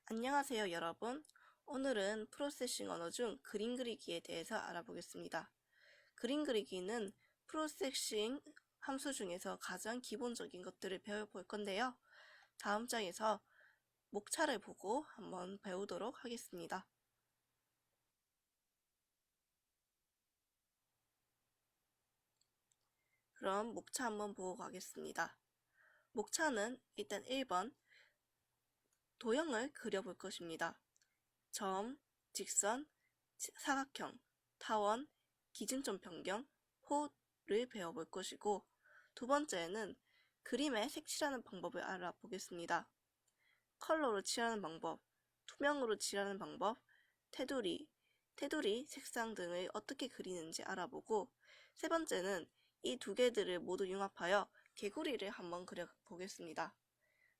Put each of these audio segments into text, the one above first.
안녕하세요, 여러분. 오늘은 프로세싱 언어 중 그림 그리기에 대해서 알아보겠습니다. 그림 그리기는 프로세싱 함수 중에서 가장 기본적인 것들을 배워볼 건데요. 다음 장에서 목차를 보고 한번 배우도록 하겠습니다. 그럼 목차 한번 보고 가겠습니다. 목차는 일단 1번 도형을 그려볼 것입니다. 점, 직선, 사각형, 타원, 기준점 변경, 호를 배워볼 것이고, 두 번째는 그림에 색칠하는 방법을 알아보겠습니다. 컬러로 칠하는 방법, 투명으로 칠하는 방법, 테두리 색상 등을 어떻게 그리는지 알아보고, 세 번째는 이 두 개들을 모두 융합하여 개구리를 한번 그려보겠습니다.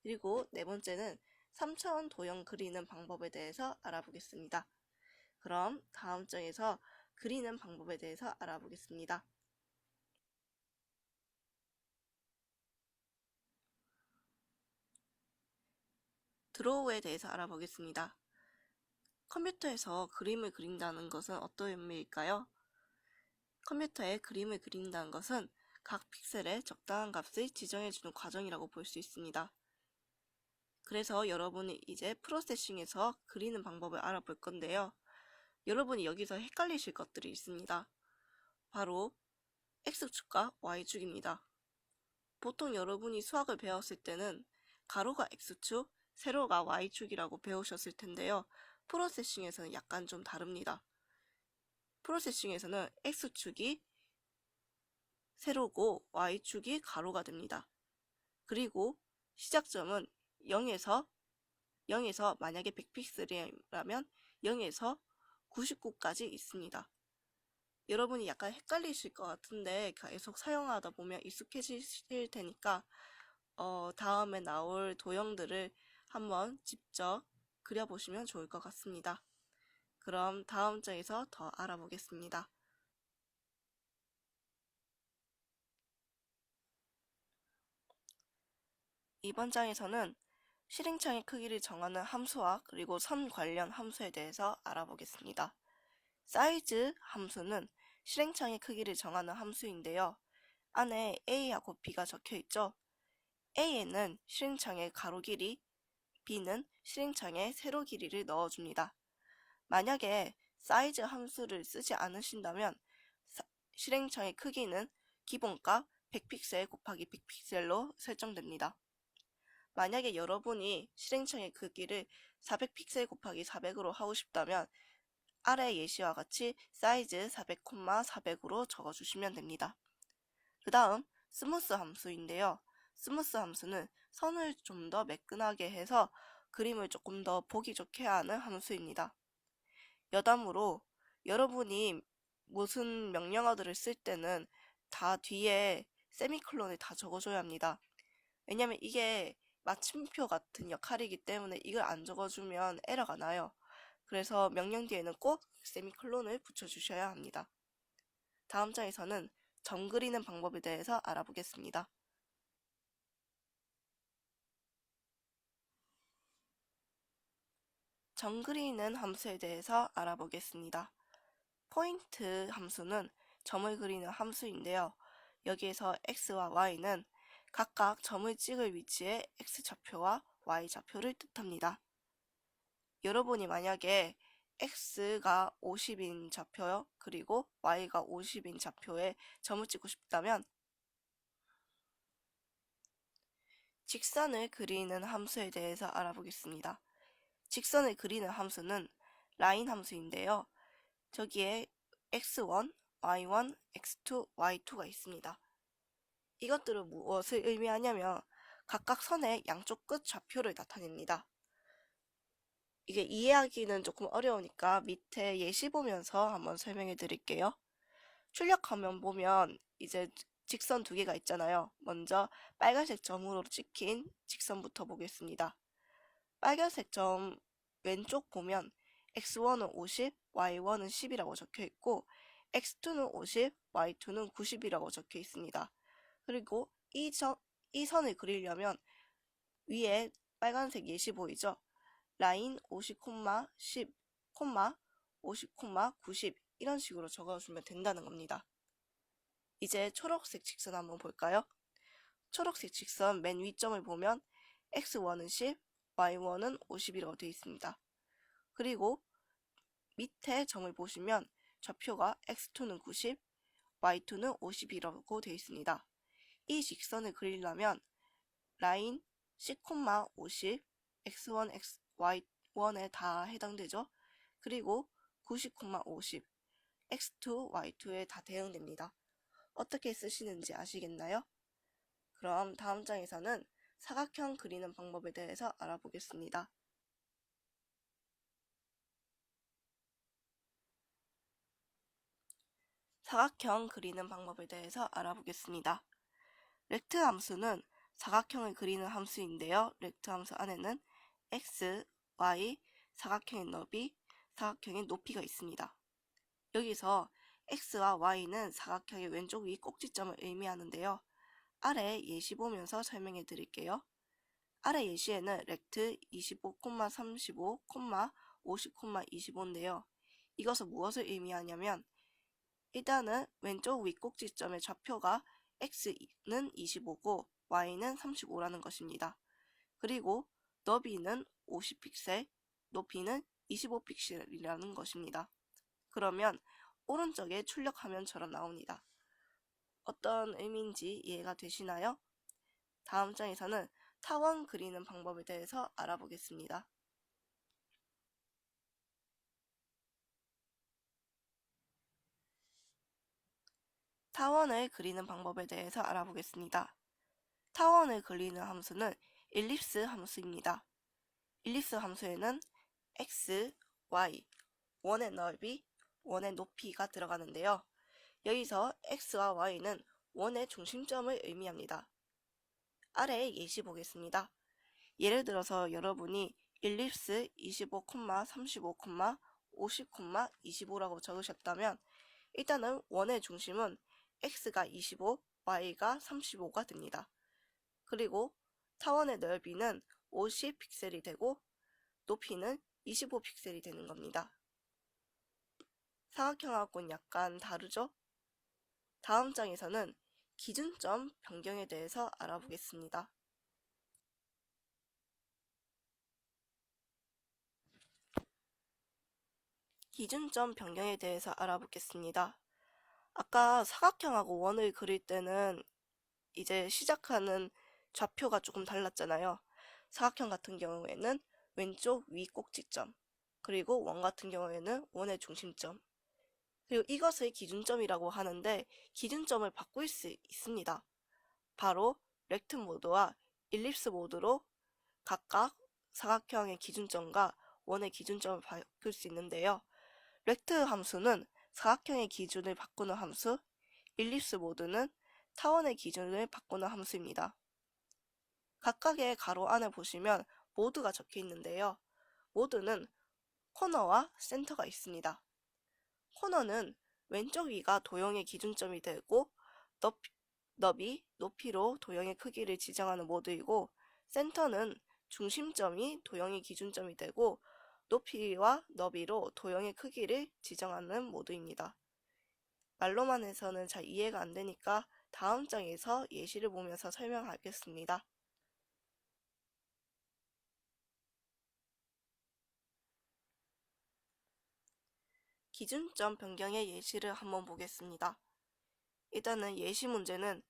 그리고 네 번째는 3차원 도형 그리는 방법에 대해서 알아보겠습니다. 그럼 다음 장에서 그리는 방법에 대해서 알아보겠습니다. 드로우에 대해서 알아보겠습니다. 컴퓨터에서 그림을 그린다는 것은 어떤 의미일까요? 컴퓨터에 그림을 그린다는 것은 각 픽셀에 적당한 값을 지정해주는 과정이라고 볼 수 있습니다. 그래서 여러분이 이제 프로세싱에서 그리는 방법을 알아볼 건데요. 여러분이 여기서 헷갈리실 것들이 있습니다. 바로 X축과 Y축입니다. 보통 여러분이 수학을 배웠을 때는 가로가 X축, 세로가 Y축이라고 배우셨을 텐데요. 프로세싱에서는 약간 좀 다릅니다. 프로세싱에서는 X축이 세로고 Y축이 가로가 됩니다. 그리고 시작점은 0에서 만약에 100픽셀이라면 0에서 99까지 있습니다. 여러분이 약간 헷갈리실 것 같은데 계속 사용하다 보면 익숙해지실 테니까 다음에 나올 도형들을 한번 직접 그려보시면 좋을 것 같습니다. 그럼 다음 장에서 더 알아보겠습니다. 이번 장에서는 실행창의 크기를 정하는 함수와 그리고 선 관련 함수에 대해서 알아보겠습니다. 사이즈 함수는 실행창의 크기를 정하는 함수인데요. 안에 A하고 B가 적혀 있죠. A에는 실행창의 가로 길이, B는 실행창의 세로 길이를 넣어줍니다. 만약에 사이즈 함수를 쓰지 않으신다면 실행창의 크기는 기본값 100픽셀 곱하기 100픽셀로 설정됩니다. 만약에 여러분이 실행창의 크기를 400픽셀 곱하기 400으로 하고 싶다면 아래 예시와 같이 사이즈 400,400으로 적어주시면 됩니다. 그 다음 스무스 함수인데요. 스무스 함수는 선을 좀 더 매끈하게 해서 그림을 조금 더 보기 좋게 하는 함수입니다. 여담으로 여러분이 무슨 명령어들을 쓸 때는 다 뒤에 세미콜론을 다 적어줘야 합니다. 왜냐면 이게 마침표 같은 역할이기 때문에 이걸 안 적어주면 에러가 나요. 그래서 명령 뒤에는 꼭 세미콜론을 붙여주셔야 합니다. 다음 장에서는 점 그리는 방법에 대해서 알아보겠습니다. 점 그리는 함수에 대해서 알아보겠습니다. 포인트 함수는 점을 그리는 함수인데요. 여기에서 x와 y는 각각 점을 찍을 위치의 x좌표와 y좌표를 뜻합니다. 여러분이 만약에 x가 50인 좌표요, 그리고 y가 50인 좌표에 점을 찍고 싶다면 직선을 그리는 함수에 대해서 알아보겠습니다. 직선을 그리는 함수는 라인 함수인데요. 저기에 x1, y1, x2, y2가 있습니다. 이것들은 무엇을 의미하냐면 각각 선의 양쪽 끝 좌표를 나타냅니다. 이게 이해하기는 조금 어려우니까 밑에 예시 보면서 한번 설명해 드릴게요. 출력화면 보면 이제 직선 두 개가 있잖아요. 먼저 빨간색 점으로 찍힌 직선부터 보겠습니다. 빨간색 점 왼쪽 보면 x1은 50, y1은 10이라고 적혀 있고 x2는 50, y2는 90이라고 적혀 있습니다. 그리고 이 선을 그리려면 위에 빨간색 예시 보이죠? 라인 50, 10, 50, 90 이런 식으로 적어주면 된다는 겁니다. 이제 초록색 직선 한번 볼까요? 초록색 직선 맨 위점을 보면 x1은 10, y1은 50이라고 되어 있습니다. 그리고 밑에 점을 보시면 좌표가 x2는 90, y2는 50이라고 되어 있습니다. 이 직선을 그리려면 라인 10, 50, x1, y1에 다 해당되죠. 그리고 90, 50, x2, y2에 다 대응됩니다. 어떻게 쓰시는지 아시겠나요? 그럼 다음 장에서는 사각형 그리는 방법에 대해서 알아보겠습니다. 사각형 그리는 방법에 대해서 알아보겠습니다. 렉트 함수는 사각형을 그리는 함수인데요. 렉트 함수 안에는 x, y, 사각형의 너비, 사각형의 높이가 있습니다. 여기서 x와 y는 사각형의 왼쪽 위 꼭지점을 의미하는데요. 아래 예시 보면서 설명해 드릴게요. 아래 예시에는 렉트 25, 35, 50, 25인데요. 이것은 무엇을 의미하냐면 일단은 왼쪽 위 꼭지점의 좌표가 x는 25고 y는 35라는 것입니다. 그리고 너비는 50픽셀, 높이는 25픽셀이라는 것입니다. 그러면 오른쪽에 출력 화면처럼 나옵니다. 어떤 의미인지 이해가 되시나요? 다음 장에서는 타원 그리는 방법에 대해서 알아보겠습니다. 타원을 그리는 방법에 대해서 알아보겠습니다. 타원을 그리는 함수는 일립스 함수입니다. 일립스 함수에는 x, y, 원의 넓이, 원의 높이가 들어가는데요. 여기서 x와 y는 원의 중심점을 의미합니다. 아래 예시 보겠습니다. 예를 들어서 여러분이 일립스 25, 35, 50, 25라고 적으셨다면 일단은 원의 중심은 x가 25, y가 35가 됩니다. 그리고 타원의 넓이는 50픽셀이 되고 높이는 25픽셀이 되는 겁니다. 사각형하고는 약간 다르죠? 다음 장에서는 기준점 변경에 대해서 알아보겠습니다. 기준점 변경에 대해서 알아보겠습니다. 아까 사각형하고 원을 그릴 때는 이제 시작하는 좌표가 조금 달랐잖아요. 사각형 같은 경우에는 왼쪽 위 꼭지점, 그리고 원 같은 경우에는 원의 중심점, 그리고 이것을 기준점이라고 하는데 기준점을 바꿀 수 있습니다. 바로 렉트 모드와 일립스 모드로 각각 사각형의 기준점과 원의 기준점을 바꿀 수 있는데요. 렉트 함수는 사각형의 기준을 바꾸는 함수, 일립스 모드는 타원의 기준을 바꾸는 함수입니다. 각각의 가로 안에 보시면 모드가 적혀 있는데요. 모드는 코너와 센터가 있습니다. 코너는 왼쪽 위가 도형의 기준점이 되고 너비, 높이로 도형의 크기를 지정하는 모드이고 센터는 중심점이 도형의 기준점이 되고 높이와 너비로 도형의 크기를 지정하는 모드입니다. 말로만 해서는 잘 이해가 안 되니까 다음 장에서 예시를 보면서 설명하겠습니다. 기준점 변경의 예시를 한번 보겠습니다. 일단은 예시 문제는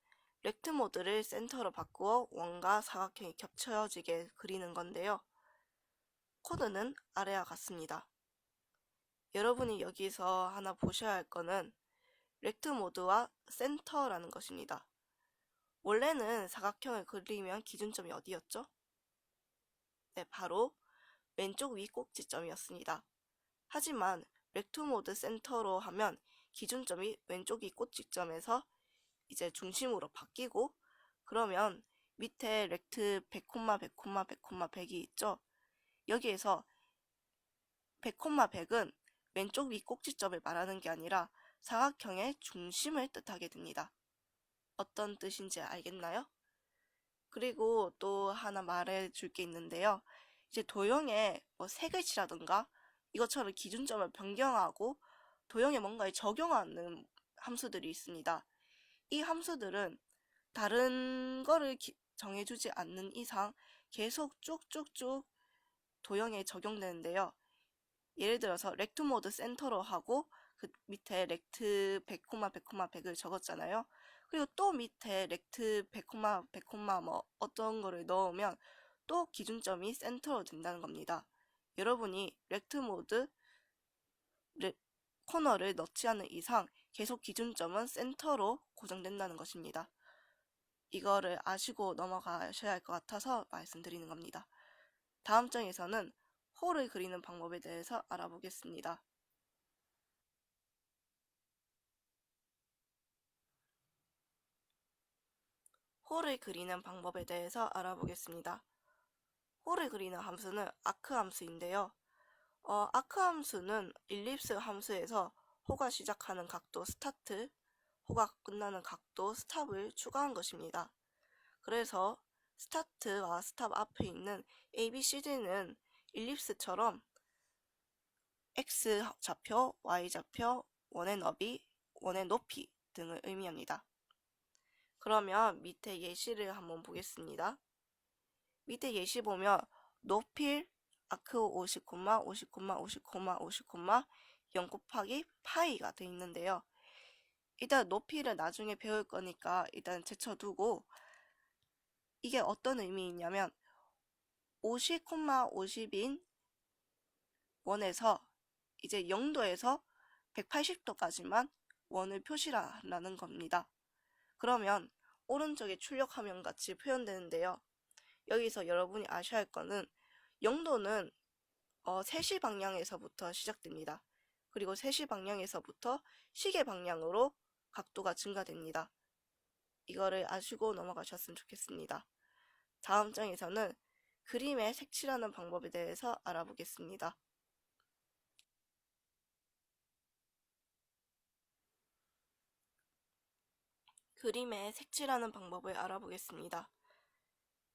렉트 모드를 센터로 바꾸어 원과 사각형이 겹쳐지게 그리는 건데요. 코드는 아래와 같습니다. 여러분이 여기서 하나 보셔야 할 거는 렉트 모드와 센터라는 것입니다. 원래는 사각형을 그리면 기준점이 어디였죠? 네, 바로 왼쪽 위 꼭지점이었습니다. 하지만 렉트 모드 센터로 하면 기준점이 왼쪽 위 꼭지점에서 이제 중심으로 바뀌고 그러면 밑에 렉트 100, 100, 100, 100이 있죠? 여기에서 100, 100은 왼쪽 위 꼭지점을 말하는 게 아니라 사각형의 중심을 뜻하게 됩니다. 어떤 뜻인지 알겠나요? 그리고 또 하나 말해줄 게 있는데요. 이제 도형에 뭐 색을 칠하든가 이것처럼 기준점을 변경하고 도형에 뭔가를 적용하는 함수들이 있습니다. 이 함수들은 다른 거를 정해주지 않는 이상 계속 쭉쭉쭉 도형에 적용되는데요. 예를 들어서 렉트 모드 센터로 하고 그 밑에 렉트 100, 100, 100을 적었잖아요. 그리고 또 밑에 렉트 100, 100, 뭐 어떤 거를 넣으면 또 기준점이 센터로 된다는 겁니다. 여러분이 렉트 모드 코너를 넣지 않는 이상 계속 기준점은 센터로 고정된다는 것입니다. 이거를 아시고 넘어가셔야 할 것 같아서 말씀드리는 겁니다. 다음 장에서는 홀을 그리는 방법에 대해서 알아보겠습니다. 홀을 그리는 방법에 대해서 알아보겠습니다. 홀을 그리는 함수는 아크 함수인데요. 아크 함수는 일립스 함수에서 호가 시작하는 각도 스타트, 호가 끝나는 각도 스탑을 추가한 것입니다. 그래서 스타트와 스탑 앞에 있는 A, B, C, D는 일립스처럼 X좌표, Y좌표, 원의 너비, 원의 높이 등을 의미합니다. 그러면 밑에 예시를 한번 보겠습니다. 밑에 예시 보면 높일 아크 50, 50, 50, 50, 0 곱하기 파이가 되어 있는데요. 일단 높이를 나중에 배울 거니까 일단 제쳐두고 이게 어떤 의미이냐면 50, 50인 원에서 이제 0도에서 180도까지만 원을 표시하라는 겁니다. 그러면 오른쪽에 출력 화면 같이 표현되는데요. 여기서 여러분이 아셔야 할 거는 0도는 3시 방향에서부터 시작됩니다. 그리고 3시 방향에서부터 시계 방향으로 각도가 증가됩니다. 이거를 아시고 넘어가셨으면 좋겠습니다. 다음 장에서는 그림에 색칠하는 방법에 대해서 알아보겠습니다. 그림에 색칠하는 방법을 알아보겠습니다.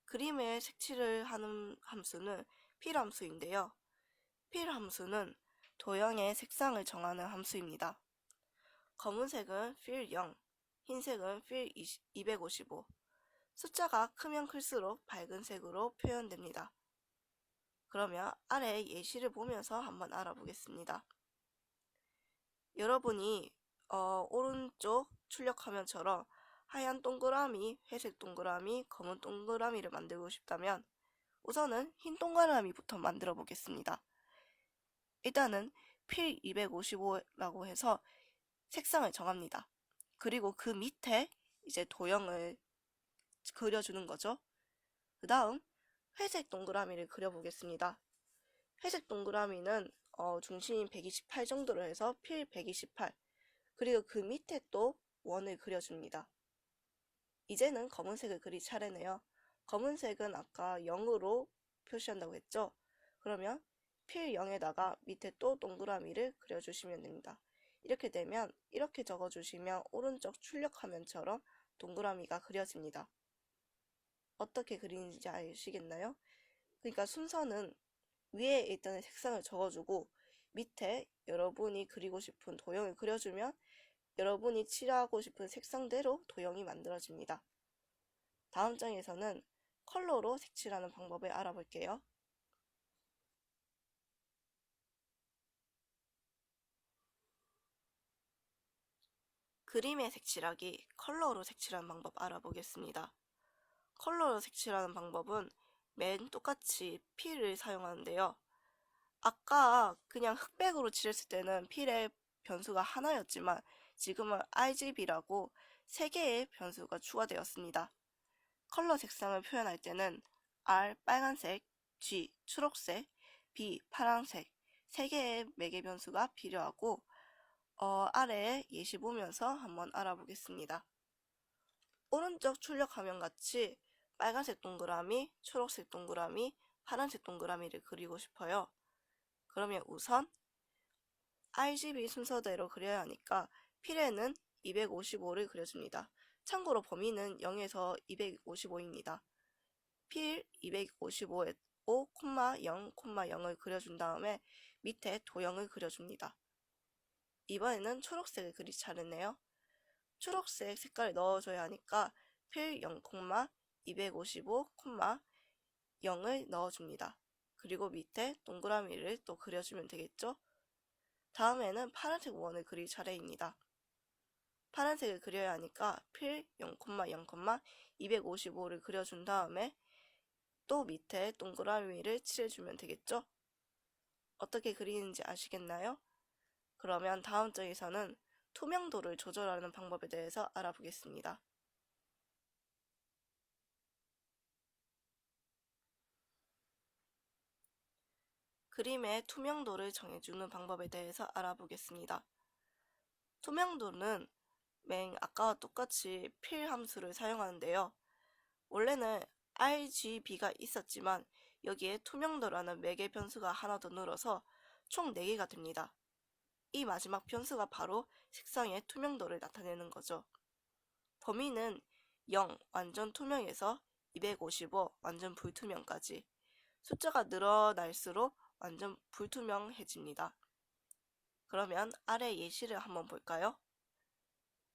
그림에 색칠을 하는 함수는 필 함수인데요. 필 함수는 도형의 색상을 정하는 함수입니다. 검은색은 필 0, 흰색은 필 255, 숫자가 크면 클수록 밝은 색으로 표현됩니다. 그러면 아래 예시를 보면서 한번 알아보겠습니다. 여러분이 오른쪽 출력 화면처럼 하얀 동그라미, 회색 동그라미, 검은 동그라미를 만들고 싶다면 우선은 흰 동그라미부터 만들어 보겠습니다. 일단은 필 255라고 해서 색상을 정합니다. 그리고 그 밑에 이제 도형을 그려주는 거죠. 그 다음 회색 동그라미를 그려보겠습니다. 회색 동그라미는 중심 128 정도로 해서 필 128, 그리고 그 밑에 또 원을 그려줍니다. 이제는 검은색을 그릴 차례네요. 검은색은 아까 0으로 표시한다고 했죠. 그러면 필 0에다가 밑에 또 동그라미를 그려주시면 됩니다. 이렇게 되면 이렇게 적어주시면 오른쪽 출력 화면처럼 동그라미가 그려집니다. 어떻게 그리는지 아시겠나요? 그러니까 순서는 위에 일단 색상을 적어주고 밑에 여러분이 그리고 싶은 도형을 그려주면 여러분이 칠하고 싶은 색상대로 도형이 만들어집니다. 다음 장에서는 컬러로 색칠하는 방법을 알아볼게요. 그림의 색칠하기, 컬러로 색칠하는 방법 알아보겠습니다. 컬러로 색칠하는 방법은 맨 똑같이 필을 사용하는데요. 아까 그냥 흑백으로 칠했을 때는 필의 변수가 하나였지만 지금은 RGB라고 3개의 변수가 추가되었습니다. 컬러 색상을 표현할 때는 R 빨간색, G 초록색, B 파란색 3개의 매개 변수가 필요하고 아래에 예시 보면서 한번 알아보겠습니다. 오른쪽 출력 화면 같이 빨간색 동그라미, 초록색 동그라미, 파란색 동그라미를 그리고 싶어요. 그러면 우선 RGB 순서대로 그려야 하니까 필에는 255를 그려줍니다. 참고로 범위는 0에서 255입니다. 필 255에 5, 0, 0을 그려준 다음에 밑에 도형을 그려줍니다. 이번에는 초록색을 그릴 차례네요. 초록색 색깔을 넣어줘야 하니까 필 0, 255, 0을 넣어줍니다. 그리고 밑에 동그라미를 또 그려주면 되겠죠? 다음에는 파란색 원을 그릴 차례입니다. 파란색을 그려야 하니까 필 0, 0, 255를 그려준 다음에 또 밑에 동그라미를 칠해주면 되겠죠? 어떻게 그리는지 아시겠나요? 그러면 다음 장에서는 투명도를 조절하는 방법에 대해서 알아보겠습니다. 그림의 투명도를 정해주는 방법에 대해서 알아보겠습니다. 투명도는 아까와 똑같이 필 함수를 사용하는데요. 원래는 RGB가 있었지만 여기에 투명도라는 매개 변수가 하나 더 늘어서 총 4개가 됩니다. 이 마지막 변수가 바로 색상의 투명도를 나타내는 거죠. 범위는 0 완전 투명에서 255 완전 불투명까지 숫자가 늘어날수록 완전 불투명해집니다. 그러면 아래 예시를 한번 볼까요?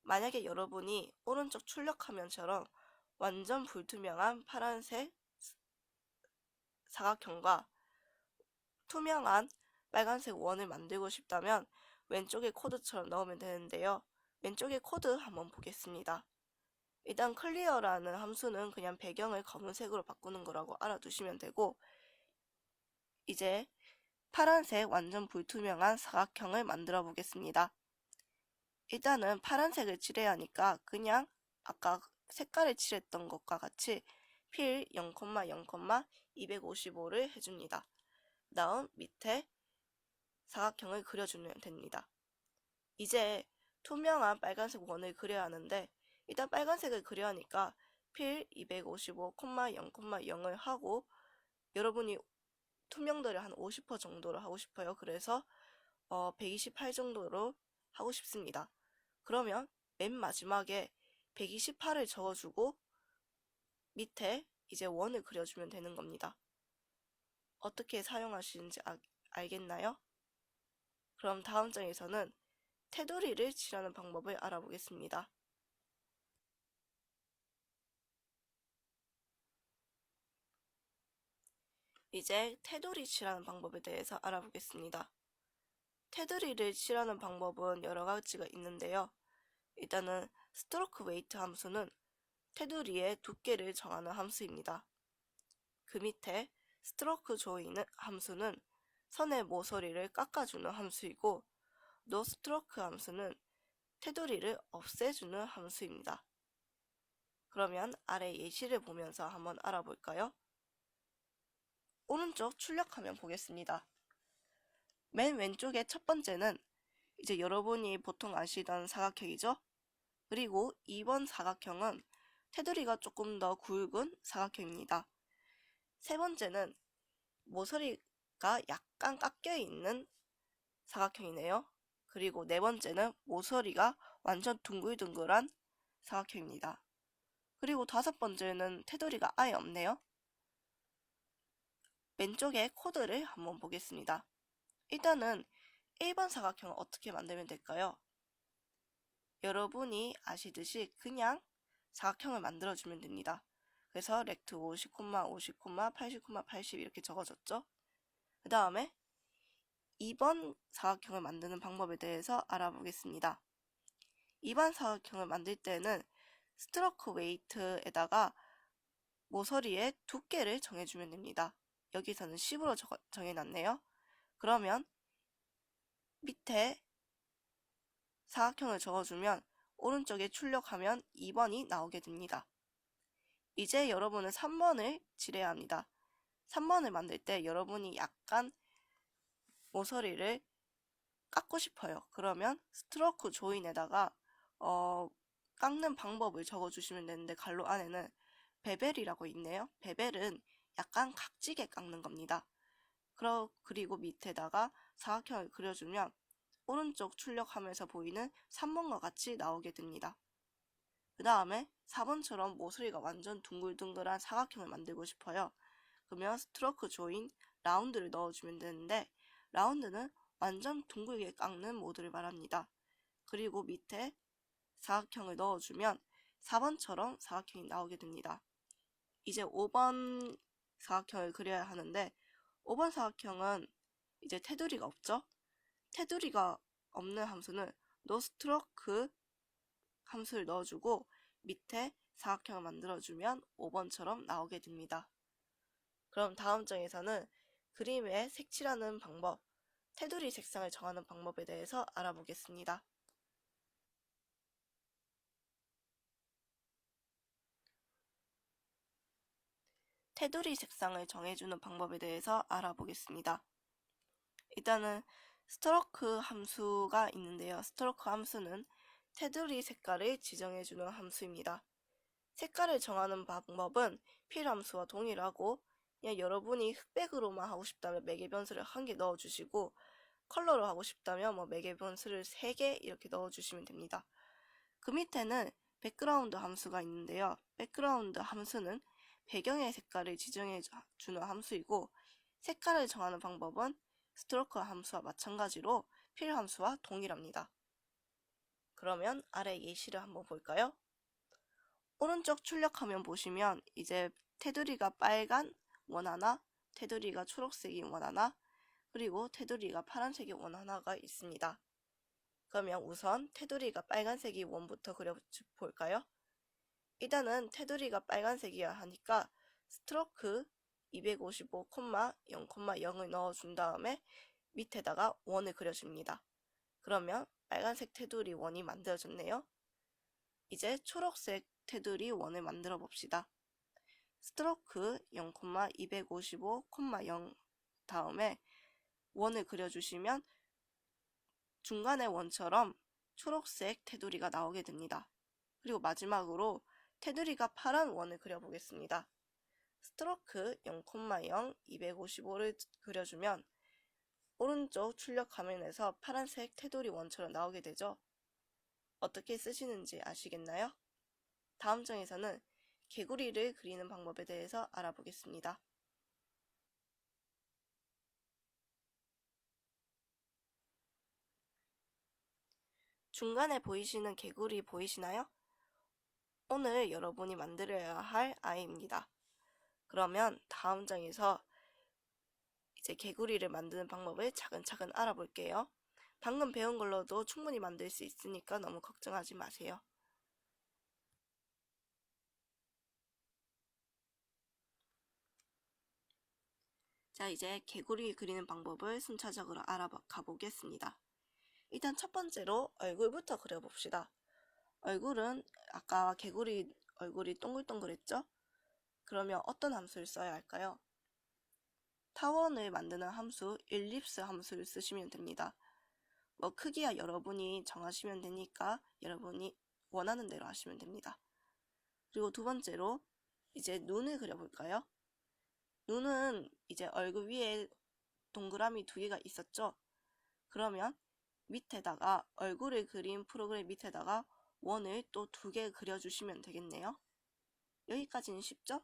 만약에 여러분이 오른쪽 출력 화면처럼 완전 불투명한 파란색 사각형과 투명한 빨간색 원을 만들고 싶다면 왼쪽에 코드처럼 넣으면 되는데요. 왼쪽에 코드 한번 보겠습니다. 일단 클리어라는 함수는 그냥 배경을 검은색으로 바꾸는 거라고 알아두시면 되고, 이제 파란색 완전 불투명한 사각형을 만들어 보겠습니다. 일단은 파란색을 칠해야 하니까 그냥 아까 색깔을 칠했던 것과 같이 필 0, 0, 255를 해줍니다. 다음 밑에 사각형을 그려주면 됩니다. 이제 투명한 빨간색 원을 그려야 하는데 일단 빨간색을 그려야 하니까 필 255, 0, 0을 하고 여러분이 투명도를 한 50% 정도로 하고 싶어요. 그래서 128 정도로 하고 싶습니다. 그러면 맨 마지막에 128을 적어주고 밑에 이제 원을 그려주면 되는 겁니다. 어떻게 사용하시는지 알겠나요? 그럼 다음 장에서는 테두리를 칠하는 방법을 알아보겠습니다. 이제 테두리 칠하는 방법에 대해서 알아보겠습니다. 테두리를 칠하는 방법은 여러 가지가 있는데요. 일단은 스트로크 웨이트 함수는 테두리의 두께를 정하는 함수입니다. 그 밑에 스트로크 조인 함수는 선의 모서리를 깎아주는 함수이고 노 스트로크 함수는 테두리를 없애주는 함수입니다. 그러면 아래 예시를 보면서 한번 알아볼까요? 오른쪽 출력화면 보겠습니다. 맨 왼쪽의 첫 번째는 이제 여러분이 보통 아시던 사각형이죠? 그리고 2번 사각형은 테두리가 조금 더 굵은 사각형입니다. 세 번째는 모서리가 약간 깎여 있는 사각형이네요. 그리고 네 번째는 모서리가 완전 둥글둥글한 사각형입니다. 그리고 다섯 번째는 테두리가 아예 없네요. 왼쪽에 코드를 한번 보겠습니다. 일단은 1번 사각형을 어떻게 만들면 될까요? 여러분이 아시듯이 그냥 사각형을 만들어주면 됩니다. 그래서 렉트 50, 50, 80, 80 이렇게 적어줬죠. 그 다음에 2번 사각형을 만드는 방법에 대해서 알아보겠습니다. 2번 사각형을 만들 때는 스트로크 웨이트에다가 모서리의 두께를 정해주면 됩니다. 여기서는 10으로 정해놨네요. 그러면 밑에 사각형을 적어주면 오른쪽에 출력하면 2번이 나오게 됩니다. 이제 여러분은 3번을 칠해야 합니다. 3번을 만들 때 여러분이 약간 모서리를 깎고 싶어요. 그러면 스트로크 조인에다가 깎는 방법을 적어주시면 되는데 갈로 안에는 베벨이라고 있네요. 베벨은 약간 각지게 깎는 겁니다. 그리고 밑에다가 사각형을 그려주면 오른쪽 출력하면서 보이는 3번과 같이 나오게 됩니다. 그 다음에 4번처럼 모서리가 완전 둥글둥글한 사각형을 만들고 싶어요. 그러면 스트로크 조인 라운드를 넣어주면 되는데, 라운드는 완전 둥글게 깎는 모드를 말합니다. 그리고 밑에 사각형을 넣어주면 4번처럼 사각형이 나오게 됩니다. 이제 5번 사각형을 그려야 하는데, 5번 사각형은 이제 테두리가 없죠? 테두리가 없는 함수는 noStroke 함수를 넣어주고 밑에 사각형을 만들어주면 5번처럼 나오게 됩니다. 그럼 다음 장에서는 그림에 색칠하는 방법, 테두리 색상을 정하는 방법에 대해서 알아보겠습니다. 테두리 색상을 정해주는 방법에 대해서 알아보겠습니다. 일단은 스트로크 함수가 있는데요. 스트로크 함수는 테두리 색깔을 지정해주는 함수입니다. 색깔을 정하는 방법은 필 함수와 동일하고, 그냥 여러분이 흑백으로만 하고 싶다면 매개 변수를 1개 넣어주시고, 컬러로 하고 싶다면 매개 변수를 3개 이렇게 넣어주시면 됩니다. 그 밑에는 백그라운드 함수가 있는데요. 백그라운드 함수는 배경의 색깔을 지정해주는 함수이고, 색깔을 정하는 방법은 스트로크 함수와 마찬가지로 필 함수와 동일합니다. 그러면 아래 예시를 한번 볼까요? 오른쪽 출력화면 보시면 이제 테두리가 빨간 원 하나, 테두리가 초록색인 원 하나, 그리고 테두리가 파란색인 원 하나가 있습니다. 그러면 우선 테두리가 빨간색인 원부터 그려볼까요? 일단은 테두리가 빨간색이어야 하니까 스트로크 255,0,0을 넣어준 다음에 밑에다가 원을 그려줍니다. 그러면 빨간색 테두리 원이 만들어졌네요. 이제 초록색 테두리 원을 만들어 봅시다. 스트로크 0,255,0 다음에 원을 그려주시면 중간의 원처럼 초록색 테두리가 나오게 됩니다. 그리고 마지막으로 테두리가 파란 원을 그려보겠습니다. 스트로크 0,0, 255를 그려주면 오른쪽 출력 화면에서 파란색 테두리 원처럼 나오게 되죠. 어떻게 쓰시는지 아시겠나요? 다음 장에서는 개구리를 그리는 방법에 대해서 알아보겠습니다. 중간에 보이시는 개구리 보이시나요? 오늘 여러분이 만들어야 할 아이입니다. 그러면 다음 장에서 이제 개구리를 만드는 방법을 차근차근 알아볼게요. 방금 배운 걸로도 충분히 만들 수 있으니까 너무 걱정하지 마세요. 자, 이제 개구리 그리는 방법을 순차적으로 알아가 보겠습니다. 일단 첫 번째로 얼굴부터 그려봅시다. 얼굴은 아까 개구리 얼굴이 동글동글했죠? 그러면 어떤 함수를 써야 할까요? 타원을 만드는 함수 일립스 함수를 쓰시면 됩니다. 크기야 여러분이 정하시면 되니까 여러분이 원하는 대로 하시면 됩니다. 그리고 두 번째로 이제 눈을 그려볼까요? 눈은 이제 얼굴 위에 동그라미 2개가 있었죠? 그러면 밑에다가 얼굴을 그린 프로그램 밑에다가 원을 또 2개 그려주시면 되겠네요. 여기까지는 쉽죠?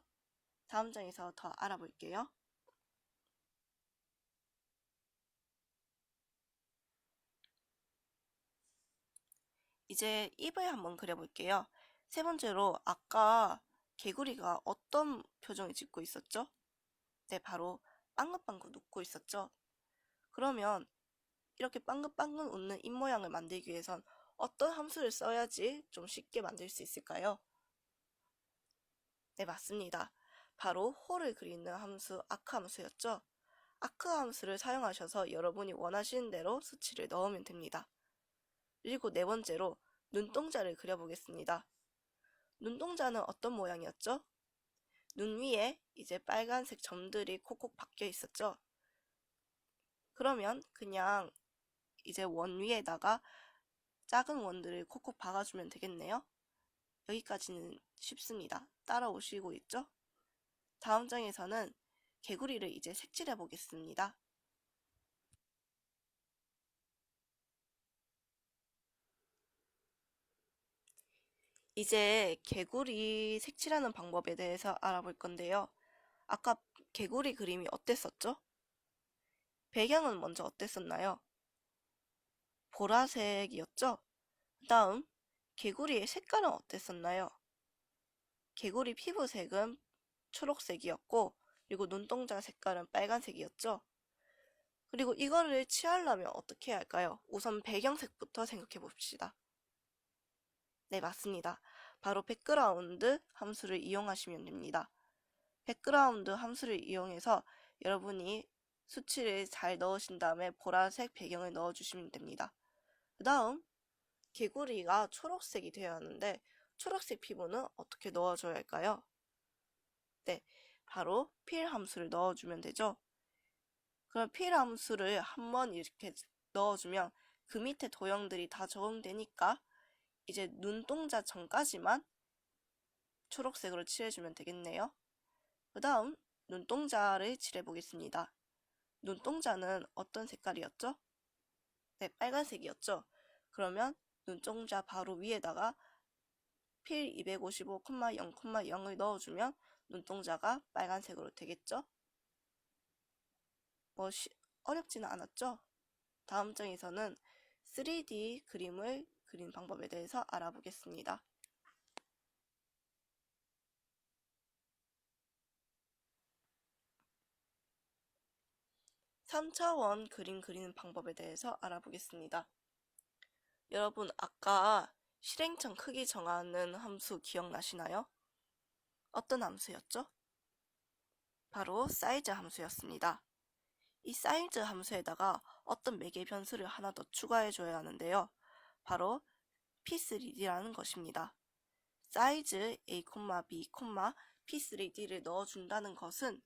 다음 장에서 더 알아볼게요. 이제 입을 한번 그려볼게요. 세 번째로 아까 개구리가 어떤 표정을 짓고 있었죠? 네, 바로 빵긋빵긋 웃고 있었죠? 그러면 이렇게 빵긋빵긋 웃는 입 모양을 만들기 위해선 어떤 함수를 써야지 좀 쉽게 만들 수 있을까요? 네, 맞습니다. 바로 호를 그리는 함수 아크 함수였죠? 아크 함수를 사용하셔서 여러분이 원하시는 대로 수치를 넣으면 됩니다. 그리고 네 번째로 눈동자를 그려보겠습니다. 눈동자는 어떤 모양이었죠? 눈 위에 이제 빨간색 점들이 콕콕 박혀 있었죠? 그러면 그냥 이제 원 위에다가 작은 원들을 콕콕 박아주면 되겠네요. 여기까지는 쉽습니다. 따라오시고 있죠? 다음 장에서는 개구리를 이제 색칠해 보겠습니다. 이제 개구리 색칠하는 방법에 대해서 알아볼 건데요. 아까 개구리 그림이 어땠었죠? 배경은 먼저 어땠었나요? 보라색이었죠? 다음, 개구리의 색깔은 어땠었나요? 개구리 피부색은 초록색이었고, 그리고 눈동자 색깔은 빨간색이었죠? 그리고 이거를 취하려면 어떻게 해야 할까요? 우선 배경색부터 생각해 봅시다. 네, 맞습니다. 바로 백그라운드 함수를 이용하시면 됩니다. 백그라운드 함수를 이용해서 여러분이 수치를 잘 넣으신 다음에 보라색 배경을 넣어주시면 됩니다. 그 다음, 개구리가 초록색이 되어야 하는데 초록색 피부는 어떻게 넣어줘야 할까요? 네, 바로 fill 함수를 넣어주면 되죠. 그럼 fill 함수를 한번 이렇게 넣어주면 그 밑에 도형들이 다 적용되니까 이제 눈동자 전까지만 초록색으로 칠해주면 되겠네요. 그 다음 눈동자를 칠해보겠습니다. 눈동자는 어떤 색깔이었죠? 네, 빨간색이었죠. 그러면 눈동자 바로 위에다가 필 255,0,0,0을 넣어주면 눈동자가 빨간색으로 되겠죠? 뭐 어렵지는 않았죠? 다음 장에서는 3D 그림을 그린 방법에 대해서 알아보겠습니다. 3차원 그림 그리는 방법에 대해서 알아보겠습니다. 여러분 아까 실행청 크기 정하는 함수 기억나시나요? 어떤 함수였죠? 바로 사이즈 함수였습니다. 이 사이즈 함수에다가 어떤 매개 변수를 하나 더 추가해 줘야 하는데요. 바로 p3d라는 것입니다. 사이즈 a, b, p3d를 넣어준다는 것은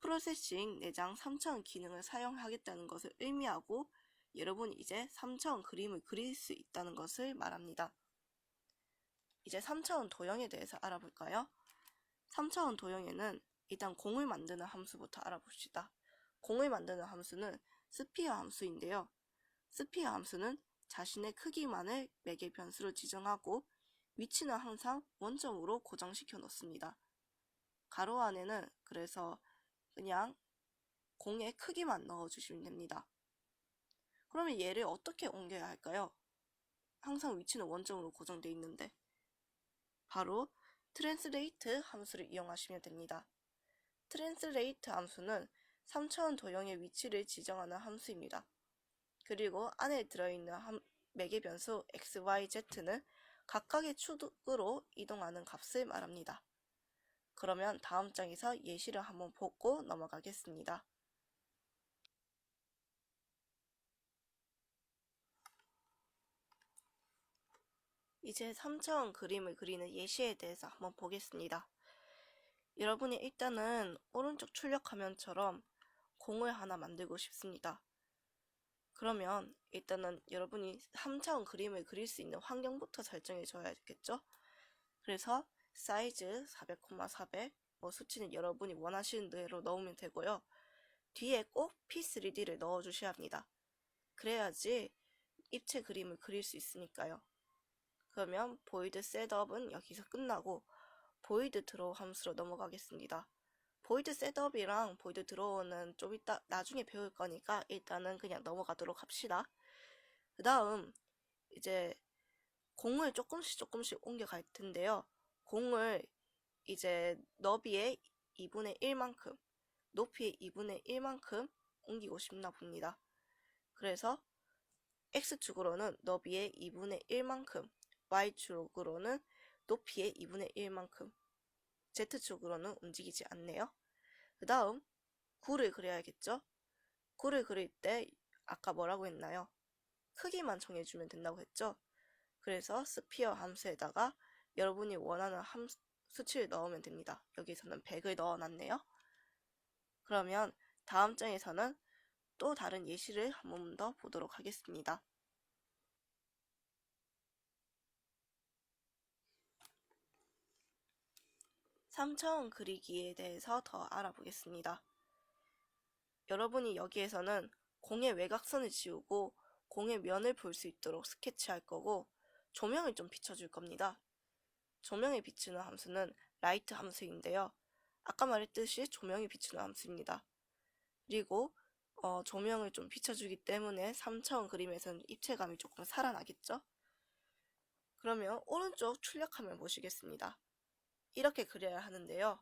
프로세싱 내장 3차원 기능을 사용하겠다는 것을 의미하고 여러분이 이제 3차원 그림을 그릴 수 있다는 것을 말합니다. 이제 3차원 도형에 대해서 알아볼까요? 3차원 도형에는 일단 공을 만드는 함수부터 알아봅시다. 공을 만드는 함수는 스피어 함수인데요. 스피어 함수는 자신의 크기만을 매개 변수로 지정하고 위치는 항상 원점으로 고정시켜 놓습니다. 가로 안에는 그래서 그냥 공의 크기만 넣어주시면 됩니다. 그러면 얘를 어떻게 옮겨야 할까요? 항상 위치는 원점으로 고정되어 있는데 바로 트랜스레이트 함수를 이용하시면 됩니다. 트랜스레이트 함수는 3차원 도형의 위치를 지정하는 함수입니다. 그리고 안에 들어있는 매개 변수 x, y, z는 각각의 축으로 이동하는 값을 말합니다. 그러면 다음 장에서 예시를 한번 보고 넘어가겠습니다. 이제 3차원 그림을 그리는 예시에 대해서 한번 보겠습니다. 여러분이 일단은 오른쪽 출력 화면처럼 공을 하나 만들고 싶습니다. 그러면 일단은 여러분이 3차원 그림을 그릴 수 있는 환경부터 설정해 줘야겠죠? 그래서 사이즈 400,400 수치는 여러분이 원하시는 대로 넣으면 되고요. 뒤에 꼭 P3D를 넣어 주셔야 합니다. 그래야지 입체 그림을 그릴 수 있으니까요. 그러면 보이드 셋업은 여기서 끝나고 보이드 드로우 함수로 넘어가겠습니다. 보이드 셋업이랑 보이드 드로우는 좀 이따 나중에 배울 거니까 일단은 그냥 넘어가도록 합시다. 그 다음 이제 공을 조금씩 옮겨갈 텐데요. 공을 이제 너비의 2분의 1만큼, 높이의 2분의 1만큼 옮기고 싶나 봅니다. 그래서 X축으로는 너비의 2분의 1만큼, Y축으로는 높이의 2분의 1만큼, Z축으로는 움직이지 않네요. 그 다음 구를 그려야겠죠? 구를 그릴 때 아까 뭐라고 했나요? 크기만 정해주면 된다고 했죠? 그래서 스피어 함수에다가 여러분이 원하는 수치를 넣으면 됩니다. 여기서는 100을 넣어놨네요. 그러면 다음 장에서는 또 다른 예시를 한 번 더 보도록 하겠습니다. (3차원) 그리기에 대해서 더 알아보겠습니다. 여러분이 여기에서는 공의 외곽선을 지우고 공의 면을 볼 수 있도록 스케치할 거고 조명을 좀 비춰줄 겁니다. 조명에 비추는 함수는 라이트 함수인데요. 아까 말했듯이 조명이 비추는 함수입니다. 그리고 조명을 좀 비춰주기 때문에 3차원 그림에서는 입체감이 조금 살아나겠죠? 그러면 오른쪽 출력함을 보시겠습니다. 이렇게 그려야 하는데요.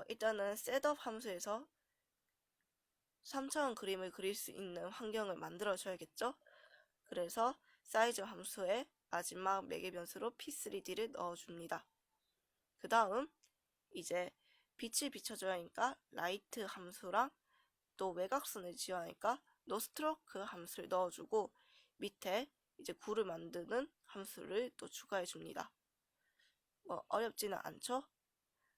일단은 셋업 함수에서 3차원 그림을 그릴 수 있는 환경을 만들어 줘야겠죠? 그래서 사이즈 함수에 마지막 매개 변수로 p3d를 넣어줍니다. 그 다음 이제 빛을 비춰줘야 하니까 라이트 함수랑 또 외곽선을 지어야 하니까 노스트로크 함수를 넣어주고 밑에 이제 구를 만드는 함수를 또 추가해 줍니다. 어렵지는 않죠?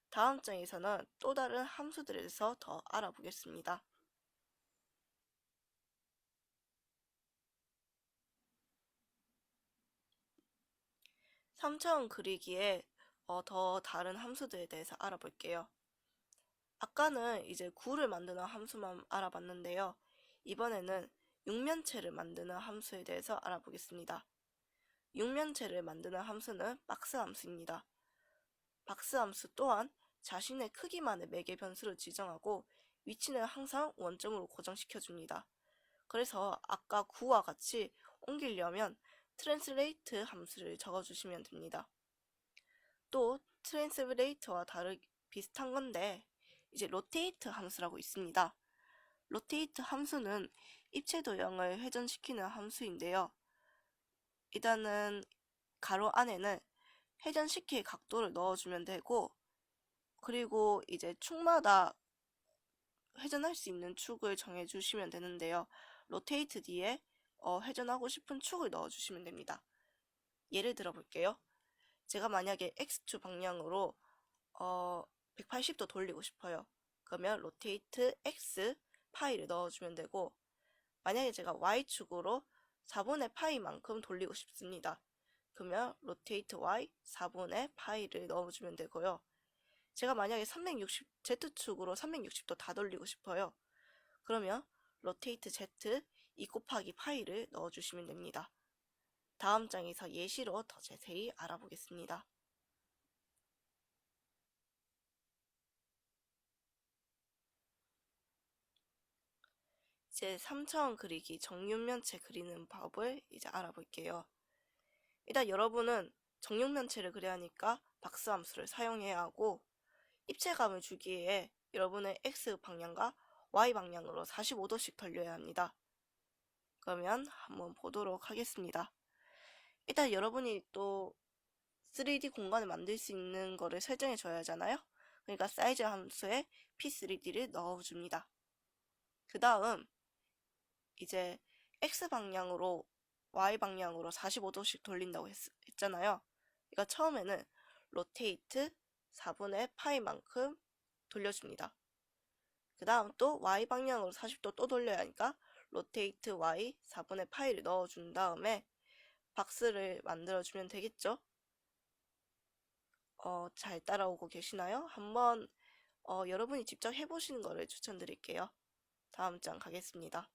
다음 장에서는 또 다른 함수들에 대해서 더 알아보겠습니다. 3차원 그리기에 더 다른 함수들에 대해서 알아볼게요. 아까는 이제 구를 만드는 함수만 알아봤는데요. 이번에는 육면체를 만드는 함수에 대해서 알아보겠습니다. 육면체를 만드는 함수는 박스 함수입니다. 박스 함수 또한 자신의 크기만의 매개 변수를 지정하고 위치는 항상 원점으로 고정시켜줍니다. 그래서 아까 구와 같이 옮기려면 translate 함수를 적어주시면 됩니다. 또 translate와 비슷한 건데 이제 rotate 함수라고 있습니다. rotate 함수는 입체 도형을 회전시키는 함수인데요. 일단은 가로 안에는 회전시킬 각도를 넣어주면 되고 그리고 이제 축마다 회전할 수 있는 축을 정해주시면 되는데요. rotate 뒤에 회전하고 싶은 축을 넣어주시면 됩니다. 예를 들어 볼게요. 제가 만약에 X축 방향으로 180도 돌리고 싶어요. 그러면 rotate X 파이를 넣어주면 되고 만약에 제가 Y축으로 4분의 파이만큼 돌리고 싶습니다. 그러면 rotate Y 4분의 파이를 넣어주면 되고요. 제가 만약에 Z축으로 360도 다 돌리고 싶어요. 그러면 rotate Z 2 곱하기 파이를 넣어주시면 됩니다. 다음 장에서 예시로 더 자세히 알아보겠습니다. 이제 3차원 그리기 정육면체 그리는 법을 이제 알아볼게요. 일단 여러분은 정육면체를 그려야 하니까 박스 함수를 사용해야 하고 입체감을 주기에 여러분의 X 방향과 Y 방향으로 45도씩 돌려야 합니다. 그러면 한번 보도록 하겠습니다. 일단 여러분이 또 3D 공간을 만들 수 있는 거를 설정해 줘야 하잖아요. 그러니까 사이즈 함수에 p3d를 넣어줍니다. 그 다음 이제 X방향으로 Y방향으로 45도씩 돌린다고 했잖아요. 그러니까 처음에는 rotate 4분의 파이만큼 돌려줍니다. 그 다음 또 Y방향으로 40도 또 돌려야 하니까 rotate Y 4분의 파이를 넣어준 다음에 박스를 만들어주면 되겠죠? 잘 따라오고 계시나요? 한번 여러분이 직접 해보시는 거를 추천드릴게요. 다음 장 가겠습니다.